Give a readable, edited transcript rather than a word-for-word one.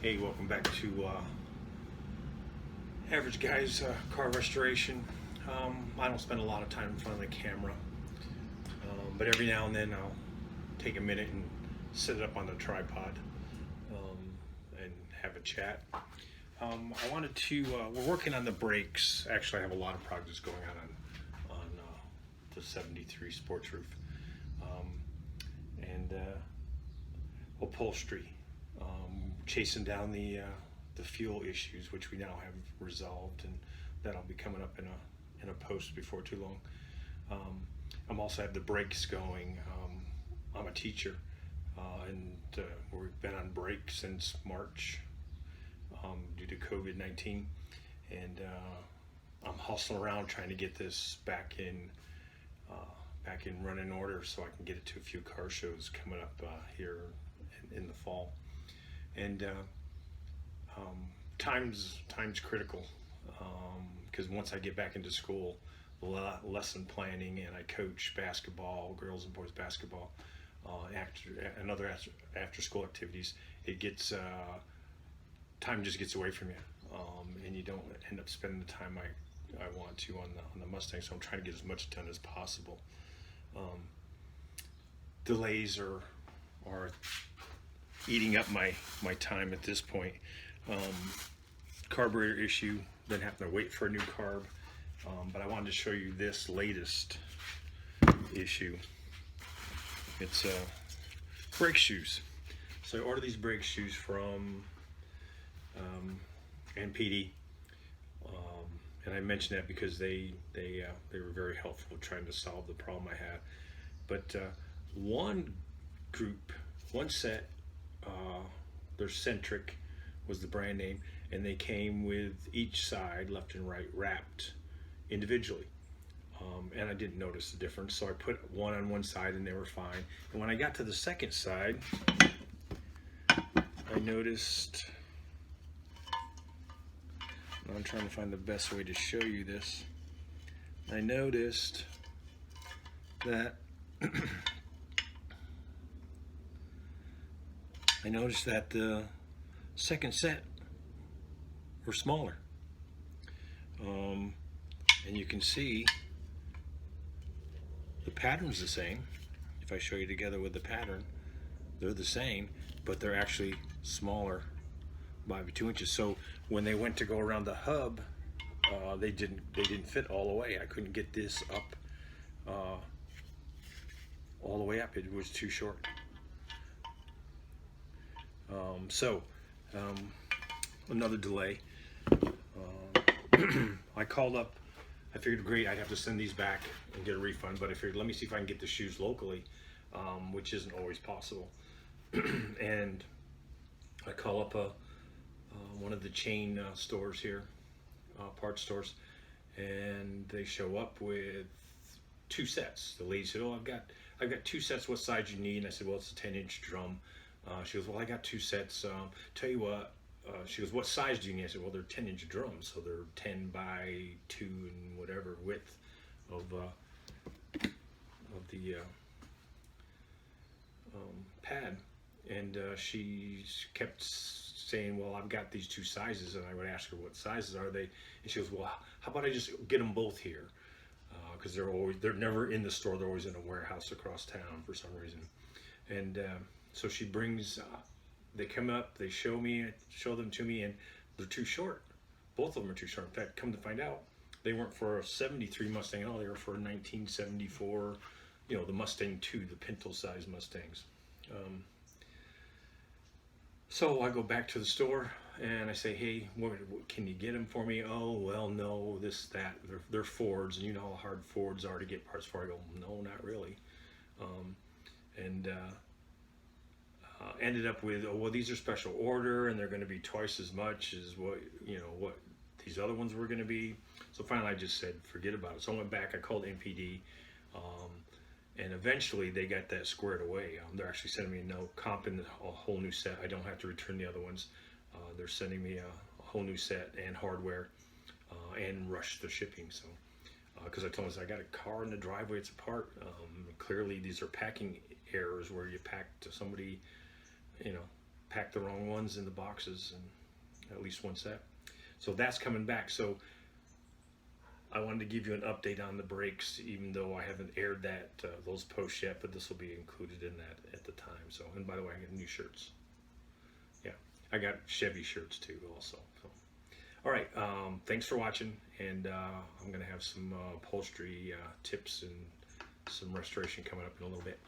Hey, welcome back to Average Guy's Car Restoration. I don't spend a lot of time in front of the camera, but every now and then I'll take a minute and set it up on the tripod and have a chat. I wanted to, we're working on the brakes. Actually, I have a lot of projects going on the 73 sports roof. And upholstery, chasing down the fuel issues, which we now have resolved, and that'll be coming up in a post before too long. I'm also have the brakes going. I'm a teacher, and we've been on break since March due to COVID-19, and I'm hustling around trying to get this back in running order so I can get it to a few car shows coming up here in the fall. And time's critical, because once I get back into school, lesson planning, and I coach basketball, girls and boys basketball, after school activities, it gets time just gets away from you, and you don't end up spending the time I want to on the Mustang. So I'm trying to get as much done as possible. Delays are eating up my time at this point. Carburetor issue, been having to wait for a new carb, but I wanted to show you this latest issue. It's brake shoes. So I ordered these brake shoes from NPD, and I mentioned that because they were very helpful trying to solve the problem I had. But one set, their Centric was the brand name, and they came with each side, left and right, wrapped individually. And I didn't notice the difference, so I put one on one side and they were fine. And when I got to the second side, I noticed, I'm trying to find the best way to show you this. I noticed that the second set were smaller, and you can see the pattern's the same. If I show you together with the pattern, they're the same, but they're actually smaller by 2 inches. So when they went to go around the hub, they didn't fit all the way. I couldn't get this up all the way up. It was too short. Another delay. I called up. I figured, great, I'd have to send these back and get a refund, but I figured, let me see if I can get the shoes locally, which isn't always possible. And I call up one of the chain stores here, parts stores, and they show up with two sets. The lady said, "Oh, I've got two sets. What size you need?" And I said, "Well, it's a 10-inch drum." She goes, "Well, I got two sets. Tell you what." She goes, "What size do you need?" I said, "Well, they're 10-inch drums, so they're 10 by 2 and whatever width of the pad." And she kept saying, "Well, I've got these two sizes," and I would ask her, "What sizes are they?" And she goes, "Well, how about I just get them both here?" Because they're never in the store. They're always in a warehouse across town for some reason. And so she brings. They come up, they show them to me, and they're too short. Both of them are too short. In fact, come to find out, they weren't for a 73 Mustang at all. They were for a 1974, the Mustang 2, the pinto size Mustangs. So I go back to the store and I say, "Hey, what can you get them for me?" "Oh, well, no, this, that. They're Fords, and you know how hard Fords are to get parts for." I go, "No, not really." Ended up with, "Oh, well, these are special order, and they're going to be twice as much as what these other ones were going to be." So finally, I just said, forget about it. So I went back. I called NPD, and eventually they got that squared away. They're actually sending me a note, comping a whole new set. I don't have to return the other ones. They're sending me a whole new set and hardware, and rush the shipping. So because I told them, I got a car in the driveway, it's apart. Clearly, these are packing errors where you packed somebody, packed the wrong ones in the boxes, and at least one set. So that's coming back. So I wanted to give you an update on the brakes, even though I haven't aired that those posts yet, but this will be included in that at the time. So, and by the way, I got new shirts. Yeah, I got Chevy shirts too also. So, all right, thanks for watching, and I'm gonna have some upholstery tips and some restoration coming up in a little bit.